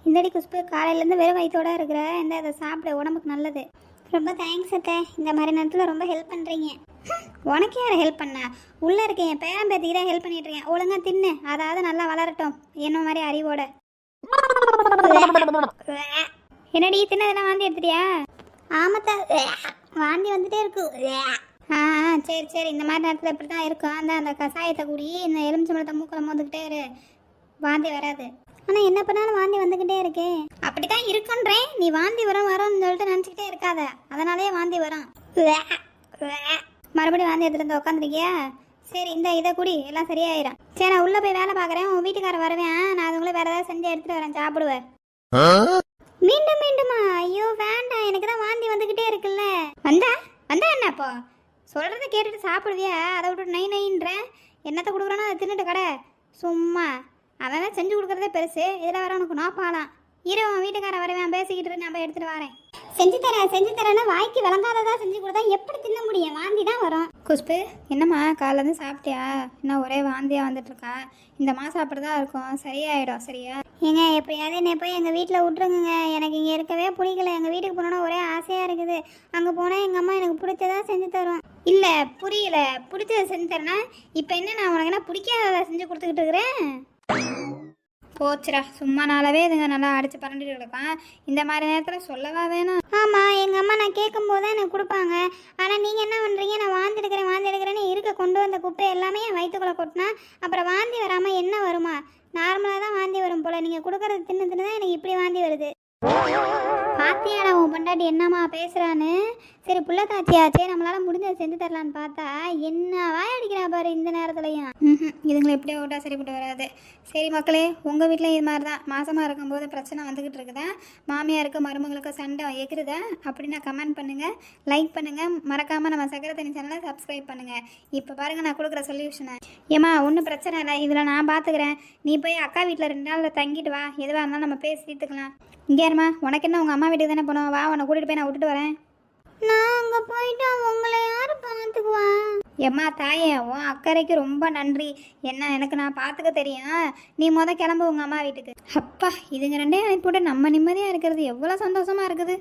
இந்தடி குஷ்பு, காலையிலேருந்து வெறும் வயிற்றோட இருக்கிற இந்த இதை சாப்பிட உடம்புக்கு நல்லது. ரொம்ப தேங்க்ஸ் அத்தை, இந்த மாதிரி நேரத்தில் ரொம்ப ஹெல்ப் பண்ணுறீங்க. உனக்கு யாரை ஹெல்ப் பண்ண? உள்ளே இருக்கேன் என் பேரன் பேத்திக்கு தான் ஹெல்ப் பண்ணிட்டு இருக்கேன். ஒழுங்கா தின்னு, அதாவது நல்லா வளரட்டும் என்ன மாதிரி அறிவோட. என்னடி தின்னதெல்லாம் வாந்தி எடுத்துட்டியா? ஆமாத்தா, வாந்தி வந்துட்டே இருக்கு. சரி சரி, இந்த மாதிரி நேரத்தில் இப்படி தான் இருக்கும். அந்த கஷாயத்தை கூடி இந்த எலுமிச்சம்பழத்தை மூக்கில் மோந்துக்கிட்டே இரு, வாந்தி வராது. ஆனால் என்ன பண்ணாலும் வாந்தி வந்துக்கிட்டே இருக்கே. அப்படி தான் இருக்குன்றேன், நீ வாந்தி வரும்னு சொல்லிட்டு நினச்சிக்கிட்டே இருக்காத, அதனாலேயே வாந்தி வரும். மறுபடியும் வாந்தி எடுத்துட்டு உட்காந்துருக்கியா? சரி, இந்த இதை கூடி எல்லாம் சரியாயிரும். சரி, நான் உள்ளே போய் வேலை பார்க்குறேன், உன் வீட்டுக்காரர் வருவேன், நான் அதுக்குள்ளே வேறு ஏதாவது செஞ்சு எடுத்துகிட்டு வரேன், சாப்பிடுவேன். மீண்டும் மீண்டுமா? ஐயோ வேண்டாம், எனக்கு தான் வாந்தி வந்துக்கிட்டே இருக்குல்ல. வந்தா என்னப்போ சொல்கிறத கேட்டுட்டு சாப்பிடுவியா? அதை விட்டு நை நைன்றேன். என்னத்தை கொடுக்குறானோ அதை தின்னுட்டு கடை சும்மா. அவன் செஞ்சு கொடுக்குறதே பெருசு, இதில் வர உனக்கு நோப்பாலாம். இரு, உன் வீட்டுக்காரன் வரவேன், பேசிக்கிட்டு நான் போய் எடுத்துகிட்டு வரேன். செஞ்சு தரேன்னா வாய்க்கு விளங்காததா செஞ்சு கொடுத்தா எப்படி தின்ன முடியும்? வாந்தி தான் வரும். குஷ்பு, என்னம்மா காலையிலேருந்து சாப்பிட்டியா? இன்னும் ஒரே வாந்தியாக வந்துட்டுருக்கா. இந்த மாதம் அப்படி தான் இருக்கும், சரியாயிடும். சரியா? ஏங்க எப்படியாவது என்னை போய் எங்கள் வீட்டில் விட்ருங்க. எனக்கு இங்கே இருக்கவே பிடிக்கல. எங்கள் வீட்டுக்கு போனோன்னா ஒரே ஆசையாக இருக்குது. அங்கே போனால் எங்கள் அம்மா எனக்கு பிடிச்சதா செஞ்சு தரும். இல்லை புரியல, பிடிச்சதை செஞ்சு தரேன்னா இப்போ என்ன நான் உனக்கு என்ன பிடிக்காததை செஞ்சு கொடுத்துக்கிட்டு இருக்கிறேன்? போச்சுரா, சும்மா நாளாவே இதுங்க நல்லா அடிச்சு பரண்டிட்டு இருக்கான். இந்த மாதிரி நேரத்தில் சொல்லவா வேணும்? ஆமாம், எங்கள் அம்மா நான் கேட்கும் போது தான் எனக்கு கொடுப்பாங்க. ஆனால் நீங்கள் என்ன பண்ணுறீங்க? நான் வாந்தி எடுக்கிறேன்னு இருக்க கொண்டு வந்த குப்பை எல்லாமே என் வயிற்றுக்குள்ளே கொட்டினா அப்புறம் வாந்தி வராமல் என்ன வருமா? நார்மலாக தான் வாந்தி வரும் போல். நீங்கள் கொடுக்குறது தின்னு தான் எனக்கு இப்படி வாந்தி வருது. பாத்தியாடா உன் பொண்டாட்டி என்னம்மா பேசுகிறான்னு? சரி புள்ளத்தாச்சியாச்சே, நம்மளால் முடிஞ்சதை செஞ்சு தரலான்னு பார்த்தா என்ன வாய் அடிக்கிறா பாரு இந்த நேரத்துலையும். இதுங்களை எப்படியோ விட்டா சரிப்பட்டு வராது. சரி மக்களே, உங்கள் வீட்டில் இது மாதிரி தான் மாசமாக இருக்கும்போது பிரச்சனை வந்துக்கிட்டு இருக்குதா? மாமியாருக்கு மருமகளுக்கு சண்டை எகுறுதா? அப்படின்னா கமெண்ட் பண்ணுங்கள், லைக் பண்ணுங்கள், மறக்காமல் நம்ம சக்கரை தண்ணி சேனலை சப்ஸ்கிரைப் பண்ணுங்கள். இப்போ பாருங்கள் நான் கொடுக்குற சொல்யூஷனை. ஏம்மா ஒன்றும் பிரச்சனை இல்லை, இதில் நான் பார்த்துக்கிறேன். நீ போய் அக்கா வீட்டில் 2 நாளில் தங்கிட்டு வா, எதுவாக இருந்தாலும் நம்ம பேசி தீர்த்துக்கலாம். இங்கே இருமா, உனக்கு என்ன உங்கள் அம்மா வீட்டுக்கு தானே போனோம், வா உன்னை கூட்டிகிட்டு போய் நான் விட்டுட்டு வரேன். நான் அங்கே போயிட்டா உங்களை யார் பார்த்துக்குவா? எம்மா தாயே, உன் அக்கறைக்கு ரொம்ப நன்றி. எனக்கு நான் பார்த்துக்க தெரியும். நீ கிளம்பு உங்கள் அம்மா வீட்டுக்கு. அப்பா, இதுங்க 2 அனுப்பி போட்டு நம்ம நிம்மதியாக இருக்கிறது எவ்வளோ சந்தோஷமாக இருக்குது.